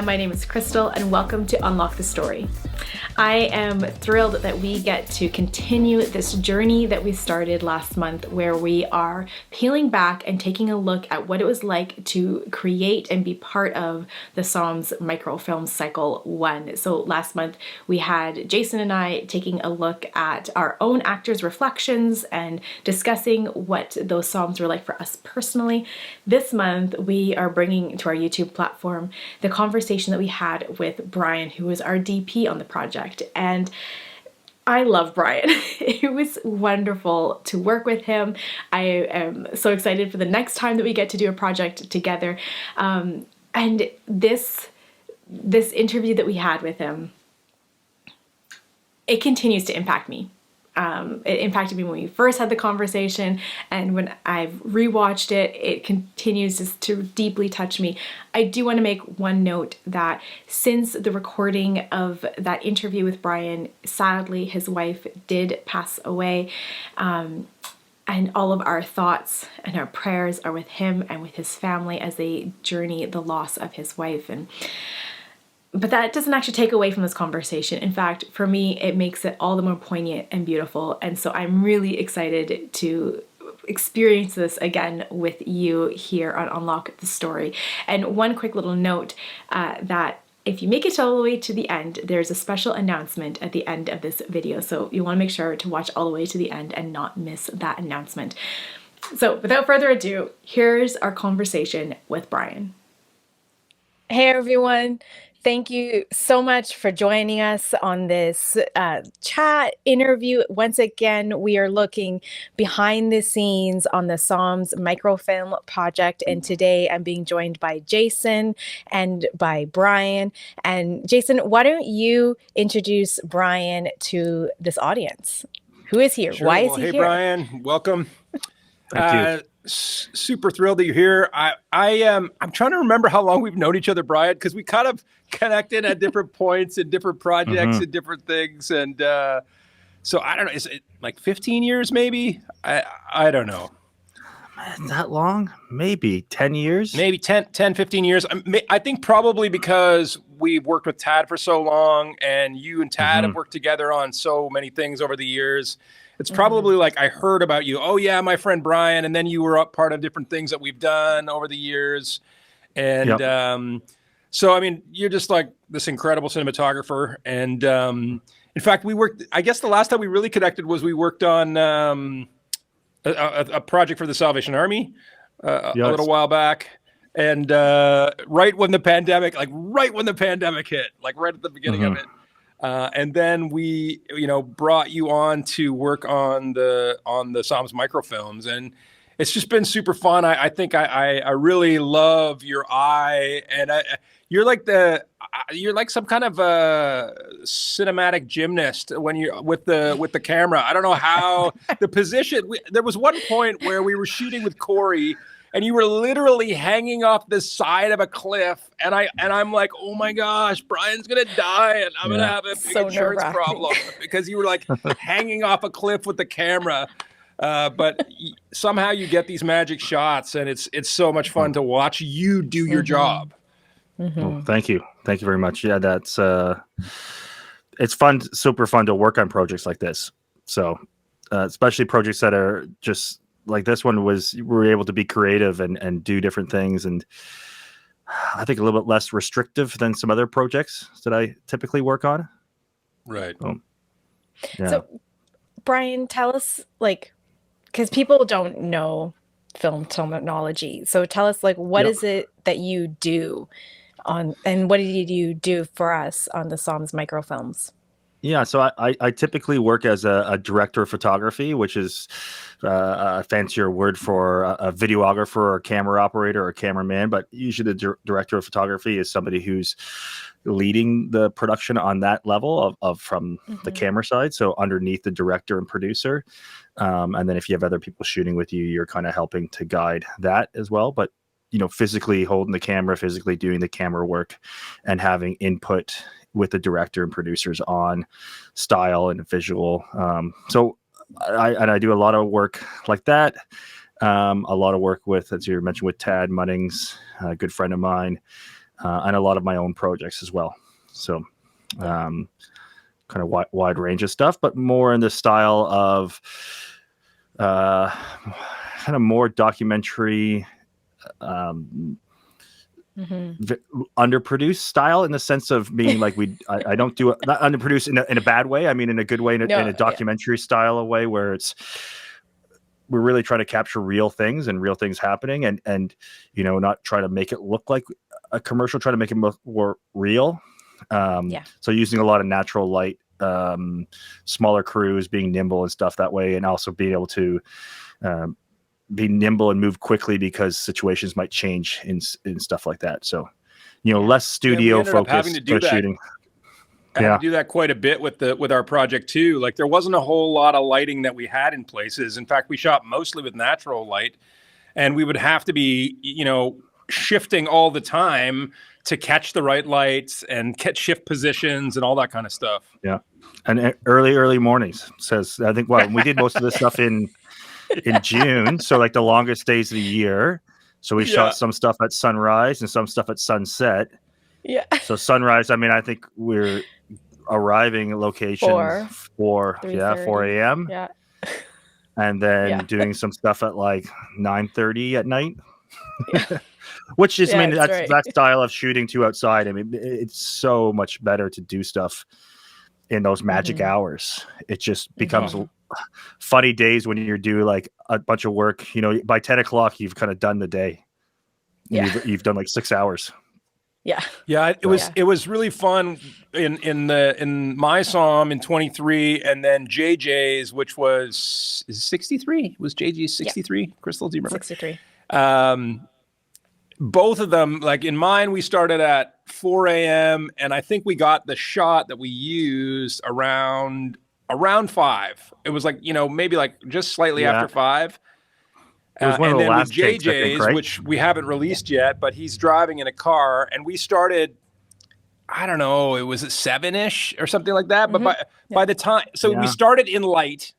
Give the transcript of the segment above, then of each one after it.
my name is Krystle, and welcome to Unlock the Story. I am thrilled that we get to continue this journey that we started last month, where we are peeling back and taking a look at what it was like to create and be part of the Psalms Microfilm Cycle 1. So last month we had Jason and I taking a look at our own actors' reflections and discussing what those Psalms were like for us personally. This month we are bringing to our YouTube platform the conversation that we had with Brian, who was our DP on the project. And I love Brian. It was wonderful to work with him. I am so excited for the next time that we get to do a project together. And this interview that we had with him, it continues to impact me. It impacted me when we first had the conversation, and when I've rewatched it, it continues just to deeply touch me. I do want to make one note that since the recording of that interview with Brian, sadly his wife did pass away, and all of our thoughts and our prayers are with him and with his family as they journey the loss of his wife. But that doesn't actually take away from this conversation. In fact, for me, it makes it all the more poignant and beautiful. And so I'm really excited to experience this again with you here on Unlock the Story. And one quick little note that if you make it all the way to the end, there's a special announcement at the end of this video. So you want to make sure to watch all the way to the end and not miss that announcement. So without further ado, here's our conversation with Brian. Hey everyone. Thank you so much for joining us on this chat interview. Once again, we are looking behind the scenes on the Psalms Microfilm project. And today I'm being joined by Jason and by Brian. And Jason, why don't you introduce Brian to this audience? Who is here? Sure. Why is he here? Hey, Brian, welcome. Thank you. Super thrilled that you're here. I'm trying to remember how long we've known each other, Brian, because we kind of connected at different points in different projects and different things. And so I don't know, is it like 15 years maybe? I don't know. That long? Maybe 10 years? Maybe 10, 15 years. I think probably because we've worked with Tad for so long, and you and Tad have worked together on so many things over the years. It's probably like I heard about you. Oh, yeah, my friend Brian. And then you were up part of different things that we've done over the years. And so, I mean, you're just like this incredible cinematographer. And in fact, we worked, I guess the last time we really connected was we worked on a project for the Salvation Army a little while back. And right when the pandemic hit, like right at the beginning of it. And then we, brought you on to work on the Psalms Microfilms, and it's just been super fun. I think I really love your eye, and you're like some kind of a cinematic gymnast when you're with the camera. I don't know how the position. There was one point where we were shooting with Corey, and you were literally hanging off the side of a cliff, and I'm like, oh my gosh, Brian's gonna die, and I'm gonna have a big insurance problem because you were like hanging off a cliff with the camera. But somehow you get these magic shots, and it's so much fun to watch you do your job. Well, thank you very much. Yeah, that's it's fun, super fun to work on projects like this. So especially projects that are just like this one we were able to be creative and do different things, and I think a little bit less restrictive than some other projects that I typically work on. Right. So Brian, tell us, because people don't know film terminology. So tell us, what is it that you do and what did you do for us on the Psalms Microfilms? Yeah, so I typically work as a director of photography, which is a fancier word for a videographer or a camera operator or a cameraman. But usually the director of photography is somebody who's leading the production on that level of from the camera side. So underneath the director and producer. And then if you have other people shooting with you, you're kind of helping to guide that as well. But, physically holding the camera, physically doing the camera work and having input with the director and producers on style and visual. So I do a lot of work like that. A lot of work with, as you mentioned, with Tad Muddings, a good friend of mine. and a lot of my own projects as well. So kind of wide range of stuff, but more in the style of kind of more documentary, underproduced style, in the sense of being like I don't do it, not underproduced in a bad way. I mean, in a good way, in a documentary style of way, where we're really trying to capture real things and real things happening, and not try to make it look like a commercial, try to make it more real. So using a lot of natural light, smaller crews, being nimble and stuff that way, and also being able to be nimble and move quickly because situations might change in stuff like that. So, less studio focused shooting. I had to do that quite a bit with our project too. Like, there wasn't a whole lot of lighting that we had in places. In fact, we shot mostly with natural light, and we would have to be, shifting all the time to catch the right lights and shift positions and all that kind of stuff. Yeah. And early mornings says, I think, we did most of this stuff in June. So like the longest days of the year. So we shot some stuff at sunrise and some stuff at sunset. Yeah. So sunrise, I mean, I think we're arriving at location 4 a.m. Yeah. And then doing some stuff at like 9:30 at night. Which is, I mean, that style of shooting too outside. I mean, it's so much better to do stuff in those magic hours. It just becomes funny days when you're doing like a bunch of work. By 10 o'clock, you've kind of done the day. Yeah. You've done like 6 hours. Yeah. Yeah. It was really fun in my Psalm in 23, and then JJ's, which was 63. Was JJ's 63? Krystle, do you remember? 63. Both of them, like in mine, we started at 4 a.m. and I think we got the shot that we used around 5. It was like, maybe like just slightly after 5. It was one of the last with JJ's, takes, I think, right? which we haven't released yet, but he's driving in a car, and we started, I don't know, it was at 7-ish or something like that. But by the time, we started in light,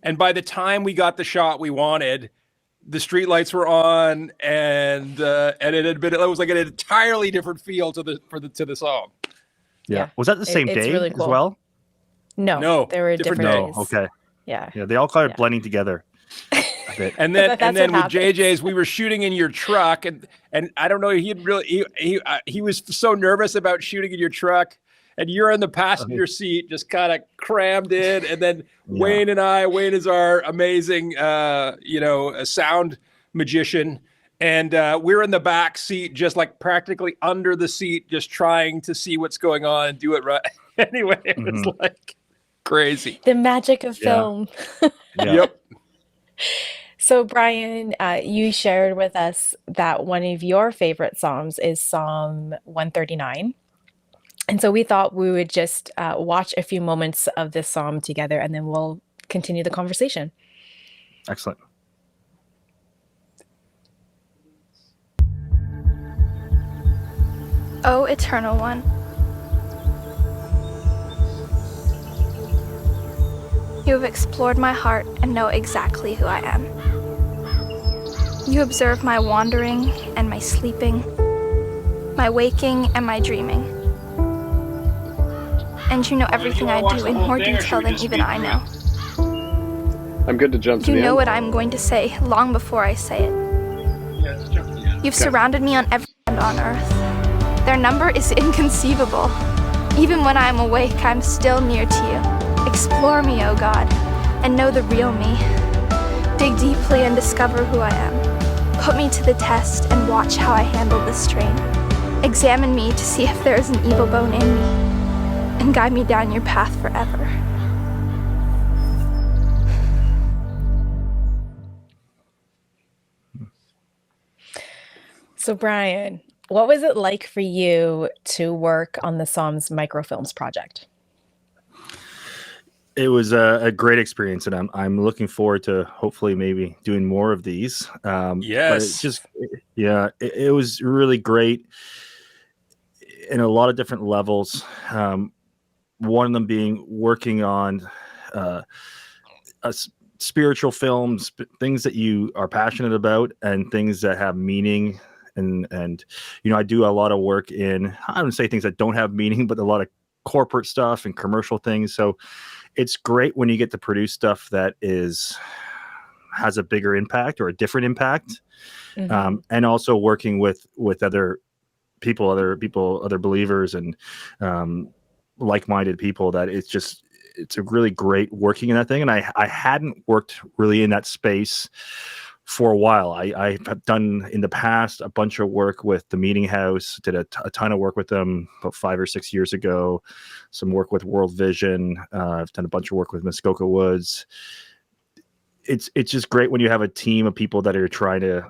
and by the time we got the shot we wanted, the street lights were on, and it was like an entirely different feel to the song. Yeah. Was that the same day really cool. as well? No, they were different days. Oh, okay. Yeah. Yeah, they all kind of blending together. And then with JJ's, we were shooting in your truck, and I don't know, he was so nervous about shooting in your truck, and you're in the passenger seat, just kind of crammed in, and then Wayne is our amazing, a sound magician, and we're in the back seat, just like practically under the seat, just trying to see what's going on and do it right. Anyway, it was like crazy. The magic of film. Yep. So, Brian, you shared with us that one of your favorite Psalms is Psalm 139. And so we thought we would just watch a few moments of this Psalm together, and then we'll continue the conversation. Excellent. O Eternal One, you have explored my heart and know exactly who I am. You observe my wandering and my sleeping, my waking and my dreaming. And you know everything I do in more detail than even I know. I'm good to jump to the end. You know what I'm going to say long before I say it. You've surrounded me on every hand on earth. Their number is inconceivable. Even when I am awake, I'm still near to you. Explore me, O God, and know the real me. Dig deeply and discover who I am. Put me to the test and watch how I handle this strain. Examine me to see if there is an evil bone in me, and guide me down your path forever. So, Brian, what was it like for you to work on the Psalms Microfilms project? It was a great experience, and I'm looking forward to hopefully maybe doing more of these. Yes. But it was really great in a lot of different levels. One of them being working on spiritual films, things that you are passionate about, and things that have meaning and I do a lot of work in, I don't say things that don't have meaning, but a lot of corporate stuff and commercial things. So it's great when you get to produce stuff that has a bigger impact or a different impact. And also working with other people, other believers, and like-minded people, that it's a really great working in that thing. And I hadn't worked really in that space for a while. I have done in the past a bunch of work with the Meeting House, did a ton of work with them about 5 or 6 years ago, some work with World Vision. I've done a bunch of work with Muskoka Woods. It's just great when you have a team of people that are trying to,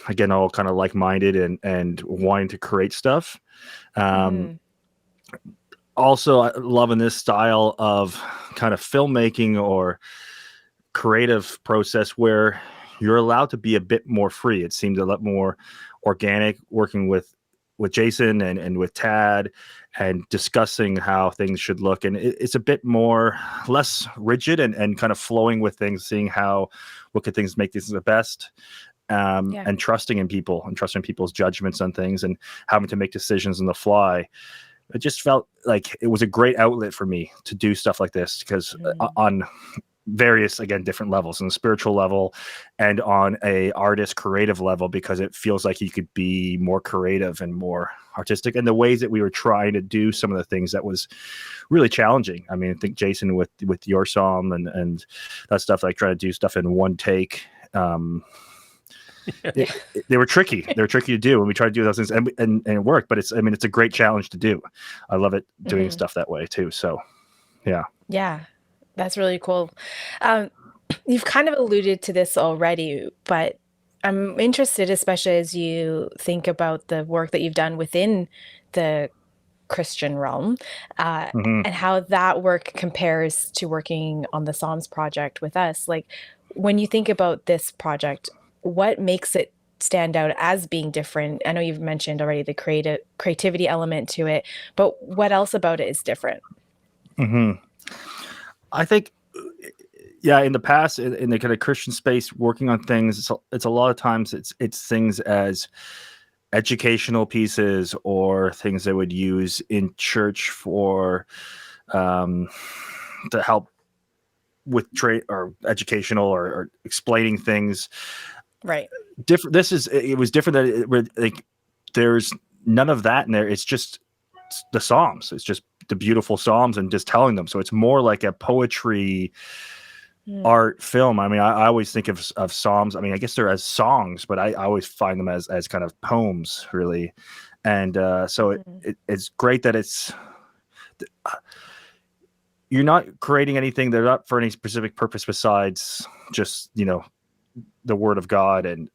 again, all kind of like-minded and wanting to create stuff. Also, loving this style of kind of filmmaking or creative process where you're allowed to be a bit more free. It seems a lot more organic working with Jason and with Tad and discussing how things should look. And it's a bit more less rigid and kind of flowing with things, seeing what could things make things the best. And trusting in people and trusting people's judgments on things and having to make decisions on the fly. It just felt like it was a great outlet for me to do stuff like this, because on various, again, different levels, on the spiritual level and on a artist creative level, because it feels like you could be more creative and more artistic. And the ways that we were trying to do some of the things that was really challenging. I mean, I think Jason with your psalm and that stuff, like trying to do stuff in one take. They were tricky. They were tricky to do when we tried to do those things, and it worked. But it's a great challenge to do. I love it doing stuff that way too. So, yeah, that's really cool. You've kind of alluded to this already, but I'm interested, especially as you think about the work that you've done within the Christian realm, and how that work compares to working on the Psalms project with us. Like, when you think about this project, what makes it stand out as being different? I know you've mentioned already the creativity element to it, but what else about it is different? I think, in the past, in the kind of Christian space, working on things, it's a lot of times it's things as educational pieces or things they would use in church for to help with trade or educational or explaining things. Right. Different. It was different that like there's none of that in there. It's just the Psalms. It's just the beautiful Psalms and just telling them. So it's more like a poetry art film. I mean, I always think of Psalms. I mean, I guess they're as songs, but I always find them as kind of poems, really. And so it's great that you're not creating anything. They're not for any specific purpose besides just, the word of God and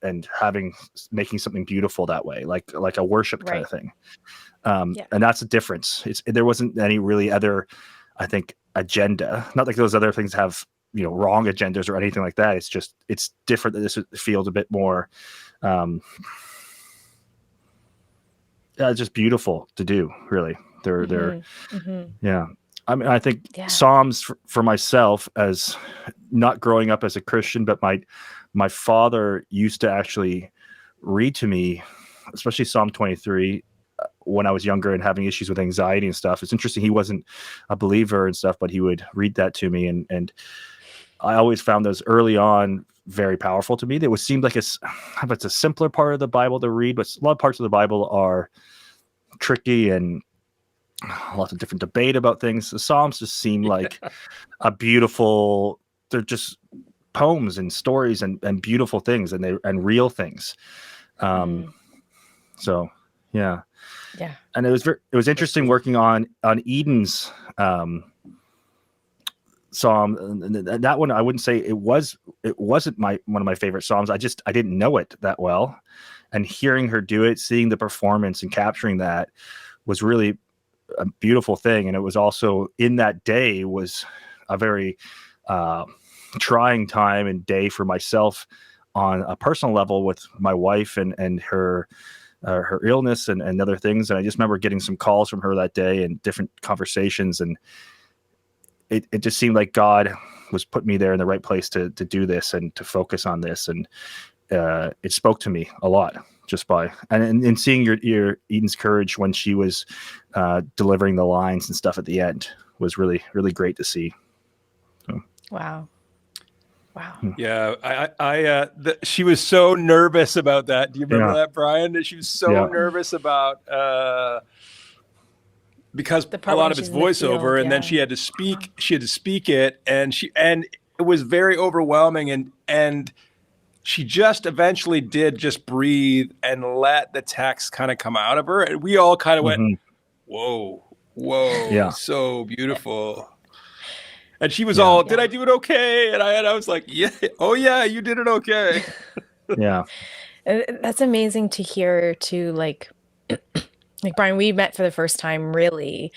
making something beautiful that way, like a worship kind of thing. And that's the difference. There wasn't any really other, I think, agenda. Not like those other things have, wrong agendas or anything like that. It's just, it's different. That this feels a bit more, just beautiful to do, really. They're I mean, I think Psalms for myself, as not growing up as a Christian, but my father used to actually read to me, especially Psalm 23, when I was younger and having issues with anxiety and stuff. It's interesting. He wasn't a believer and stuff, but he would read that to me. And I always found those early on very powerful to me. It would seem like it's a simpler part of the Bible to read, but a lot of parts of the Bible are tricky and lots of different debate about things. The Psalms just seem like a beautiful, they're just poems and stories and beautiful things and real things. So yeah. And it was interesting working on Eden's psalm. And that one, I wouldn't say it wasn't one of my favorite psalms. I didn't know it that well, and hearing her do it, seeing the performance and capturing that was really a beautiful thing. And it was also, in that day, was a very trying time and day for myself on a personal level with my wife and her illness and other things. And I just remember getting some calls from her that day and different conversations, and it just seemed like God was putting me there in the right place to do this and to focus on this. And it spoke to me a lot just by and seeing your Eden's courage when she was delivering the lines and stuff at the end was really, really great to see. So. Wow. Yeah, she was so nervous about that. Do you remember that, Brian? She was so nervous about because a lot of it's voiceover, and then she had to speak. She had to speak it, and it was very overwhelming. And she just eventually did just breathe and let the text kind of come out of her, and we all kind of went, "Whoa, so beautiful." And she was all, "Did I do it okay?" And I was like, "Yeah, oh yeah, you did it okay." Yeah, that's amazing to hear too. Like Brian, we met for the first time really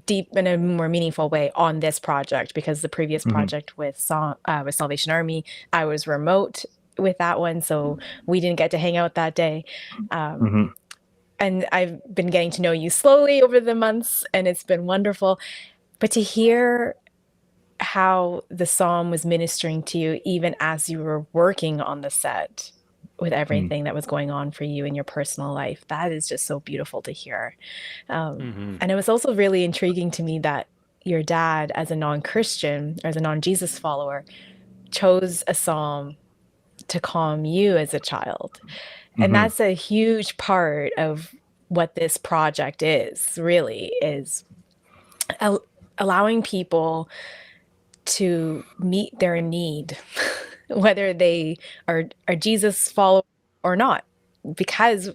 deep in a more meaningful way on this project, because the previous project with Salvation Army, I was remote with that one, so we didn't get to hang out that day. And I've been getting to know you slowly over the months, and it's been wonderful. But to hear how the psalm was ministering to you, even as you were working on the set with everything that was going on for you in your personal life, that is just so beautiful to hear. And it was also really intriguing to me that your dad, as a non-Christian, or as a non-Jesus follower, chose a psalm to calm you as a child. And that's a huge part of what this project is, really, is allowing people to meet their need, whether they are Jesus followers or not. Because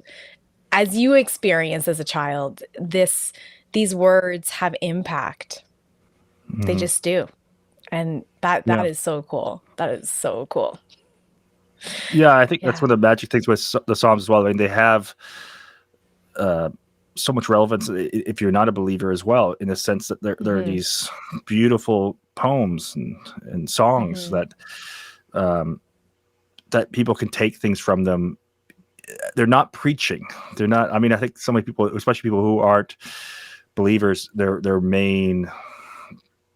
as you experience as a child, these words have impact. They just do. And that is so cool. That is so cool. Yeah, I think that's one of the magic things with the Psalms as well. I mean, they have so much relevance if you're not a believer as well, in the sense that there are these beautiful poems and songs that that people can take things from them. They're not preaching. They're not. I mean, I think so many people, especially people who aren't believers, their main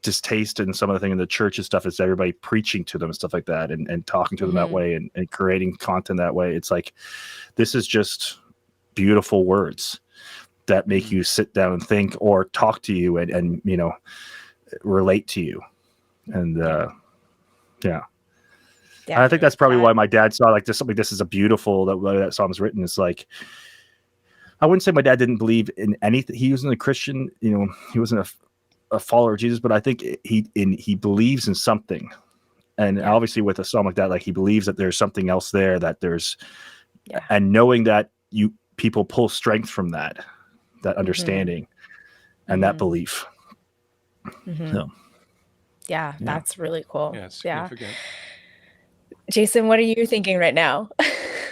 distaste in some of the thing in the church and stuff is everybody preaching to them and stuff like that, and talking to them that way, and creating content that way. It's like, this is just beautiful words that make you sit down and think, or talk to you and you know, relate to you. And And I think that's probably why my dad saw like this, something, this is a beautiful, that way that psalm's written. It's like, I wouldn't say my dad didn't believe in anything. He wasn't a Christian, you know, he wasn't a follower of Jesus, but I think he believes in something. And obviously with a psalm like that, like, he believes that there's something else there, that there's, and knowing that people pull strength from that understanding and that belief. So. Yeah, that's really cool. Yeah, it's significant. Jason, what are you thinking right now?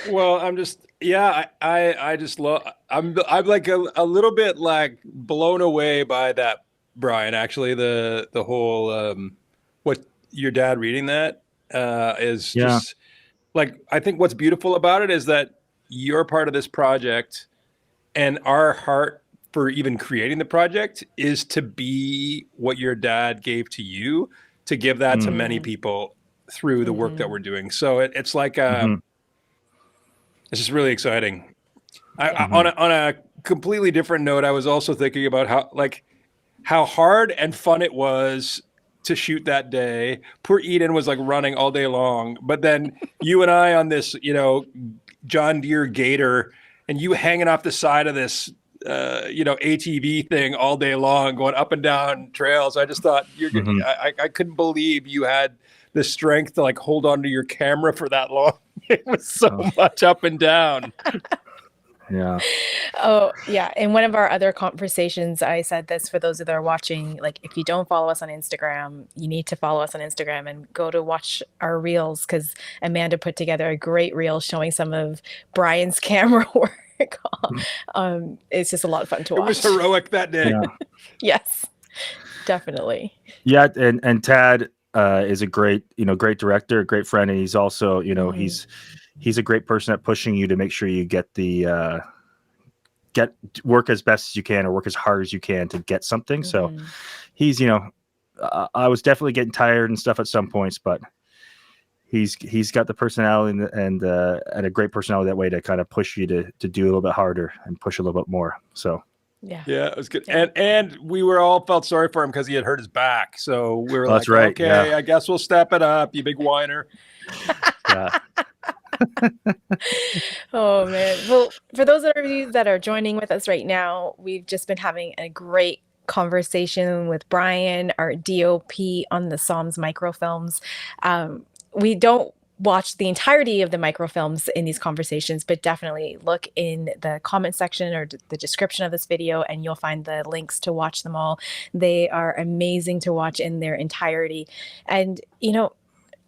Well, I'm just, I just love, I'm like a little bit like blown away by that, Brian, actually, the whole, what your dad reading that is just like, I think what's beautiful about it is that you're part of this project, and our heart for even creating the project is to be what your dad gave to you, to give that to many people through the work that we're doing. So it's like, it's just really exciting. On a completely different note, I was also thinking about how hard and fun it was to shoot that day. Poor Eden was like running all day long, but then you and I on this, you know, John Deere Gator, and you hanging off the side of this, ATV thing all day long, going up and down trails. I just thought I couldn't believe you had the strength to like hold on to your camera for that long. It was so much up and down. Yeah. Oh, yeah. In one of our other conversations, I said this for those that are watching, like, if you don't follow us on Instagram, you need to follow us on Instagram and go to watch our reels, because Amanda put together a great reel showing some of Brian's camera work. It's just a lot of fun to watch. It was heroic that day. Yeah. Yes, definitely. Yeah. And Tad is a great director, a great friend. And he's also, he's a great person at pushing you to make sure you get the, work as best as you can, or work as hard as you can to get something. So he's, I was definitely getting tired and stuff at some points, but he's got the personality and a great personality that way to kind of push you to do a little bit harder and push a little bit more. So yeah, it was good. And we were all felt sorry for him because he had hurt his back. So we were that's right. Okay, I guess we'll step it up, you big whiner. Yeah. Oh man. Well, for those of you that are joining with us right now, we've just been having a great conversation with Brian, our DOP on the Psalms Microfilms. We don't watch the entirety of the microfilms in these conversations, but definitely look in the comment section or the description of this video and you'll find the links to watch them all. They are amazing to watch in their entirety. And, you know,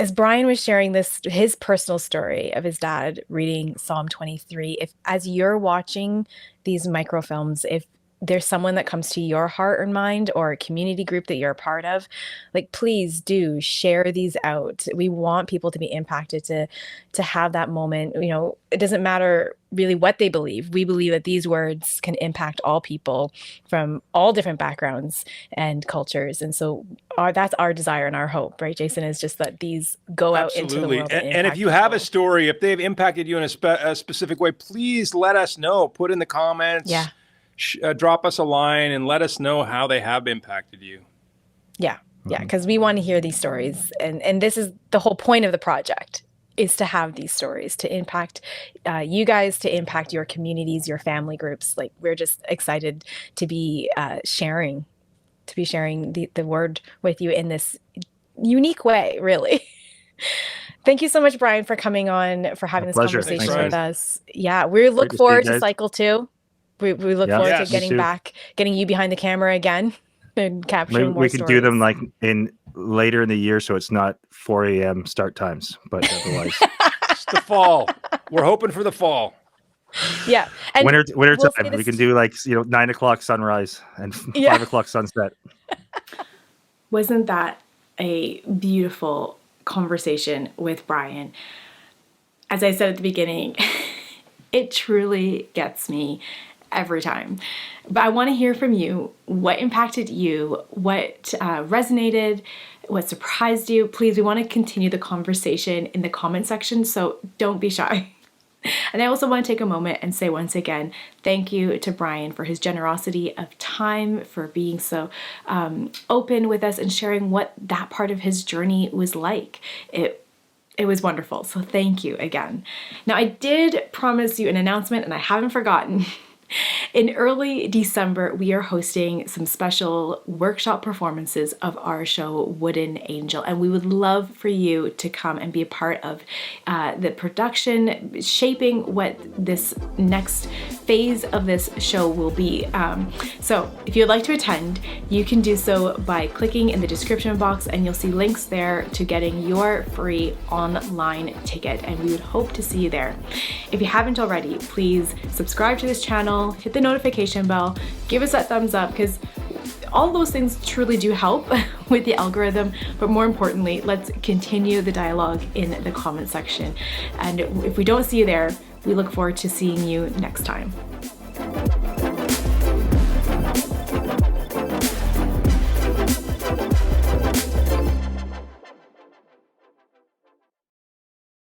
as Brian was sharing his personal story of his dad reading Psalm 23, as you're watching these microfilms, if there's someone that comes to your heart or mind or a community group that you're a part of, like, please do share these out. We want people to be impacted to have that moment. You know, it doesn't matter really what they believe. We believe that these words can impact all people from all different backgrounds and cultures. And so that's our desire and our hope, right, Jason, is just that these go out into the world. And if you have a story, if they've impacted you in a specific way, please let us know. Put in the comments. Yeah. Drop us a line and let us know how they have impacted you. Yeah, because we want to hear these stories. And this is the whole point of the project, is to have these stories, to impact you guys, to impact your communities, your family groups. Like, we're just excited to be sharing the word with you in this unique way, really. Thank you so much, Brian, for coming on, for having this conversation with us. Yeah, we look forward to cycle 2. We look forward to getting you behind the camera again and capturing more we can stories. do them like later in the year, so it's not 4 a.m. start times, but otherwise. It's the fall. We're hoping for the fall. Yeah. And winter time. We can do 9 o'clock sunrise and 5 o'clock sunset. Wasn't that a beautiful conversation with Brian? As I said at the beginning, it truly gets me every time. But I want to hear from you. What impacted you? What resonated? What surprised you? Please, we want to continue the conversation in the comment section, so don't be shy. And I also want to take a moment and say once again, thank you to Brian for his generosity of time, for being so open with us and sharing what that part of his journey was like. It was wonderful. So thank you again. Now, I did promise you an announcement and I haven't forgotten. In early December, we are hosting some special workshop performances of our show, Wooden Angel, and we would love for you to come and be a part of the production, shaping what this next phase of this show will be. So if you'd like to attend, you can do so by clicking in the description box, and you'll see links there to getting your free online ticket, and we would hope to see you there. If you haven't already, please subscribe to this channel, hit the notification bell, give us that thumbs up, because all those things truly do help with the algorithm. But more importantly, let's continue the dialogue in the comment section. And if we don't see you there, we look forward to seeing you next time.